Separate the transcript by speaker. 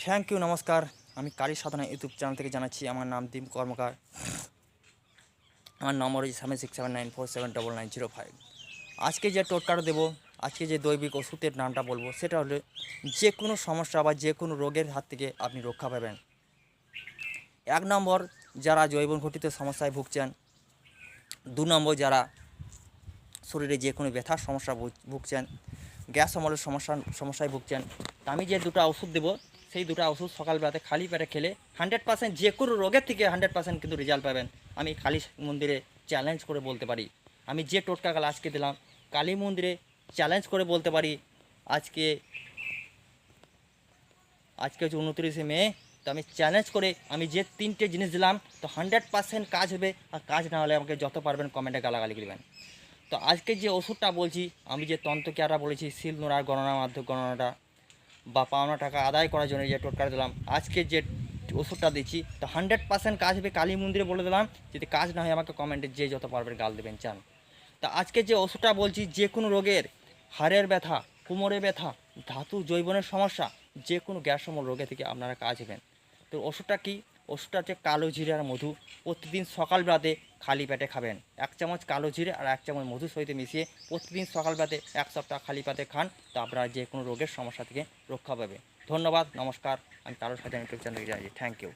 Speaker 1: Thank you, নমস্কার। আমি কারি সাধনা YouTube channel থেকে জানাচ্ছি। আমার নাম দীপ কর্মকার। আমার নম্বর হচ্ছে 7679479905। আজকে যে টোটকাটা দেবো, আজকে যে দৈবিক ওষুধের নামটা বলবো, সেটা হলো যে কোনো সমস্যা বা যে কোনো রোগের হাত থেকে আপনি রক্ষা পাবেন। 1 নম্বর, যারা জৈবন ঘটিত সমস্যায় ভুগছেন। 2 নম্বর, যারা শরীরে যে কোনো ব্যথার সমস্যা ভুগছেন, গ্যাস অম্বলের সমস্যায় ভুগছেন। তা আমি যে দুটো ওষুধ দেবো, সেই দুটো ওষুধ সকালবেলাতে খালি পেটে খেলে 100% যে কোনো রোগের থেকে 100% কিন্তু রেজাল্ট পাবেন। আমি কালী মন্দিরে চ্যালেঞ্জ করে বলতে পারি। আমি যে টোটকাগুলো আজকে দিলাম, কালী মন্দিরে চ্যালেঞ্জ করে বলতে পারি। আজকে আজকে হচ্ছে 29শে মে। তো আমি চ্যালেঞ্জ করে আমি যে 3টে জিনিস দিলাম, তো 100% কাজ হবে। আর কাজ না হলে আমাকে যত পারবেন কমেন্টে গালাগালি করবেন। তো আজকে যে ওষুধটা বলছি, আমি যে তন্ত্রক্রিয়াটা বলেছি, শিল নোড়ার গণনার মাধ্যমে গণনাটা বা পাওনা টাকা আদায় করার জন্য যে টোটকাটা দিলাম, আজকে যে ওষুধটা দিচ্ছি, তো 100% কাজ হবে। কালী মন্দিরে বলে দিলাম, যদি কাজ না হয় আমাকে কমেন্টে যে যত পারবেন গাল দেবেন চান। তা আজকে যে ওষুধটা বলছি, যে কোনো রোগের, হাড়ের ব্যথা, কোমরে ব্যথা, ধাতু জৈবনের সমস্যা, যে কোনো গ্যাসসমূল রোগে থেকে আপনারা কাজ হবেন। তো ওষুধটা কি? ওষুধটা হচ্ছে কালো জিরে আর মধু। প্রতিদিন সকালবেলাতে খালি পেটে খাবেন। 1 চামচ কালো জিরে আর 1 চামচ মধুর সহিত মিশিয়ে প্রতিদিন সকালবেলাতে 1 সপ্তাহ খালি পেটে খান। তো আপনারা যে কোনো রোগের সমস্যা থেকে রক্ষা পাবে। ধন্যবাদ, নমস্কার। আমি কারোর সাথে ইউটিউব চ্যানেলে যাই। Thank you.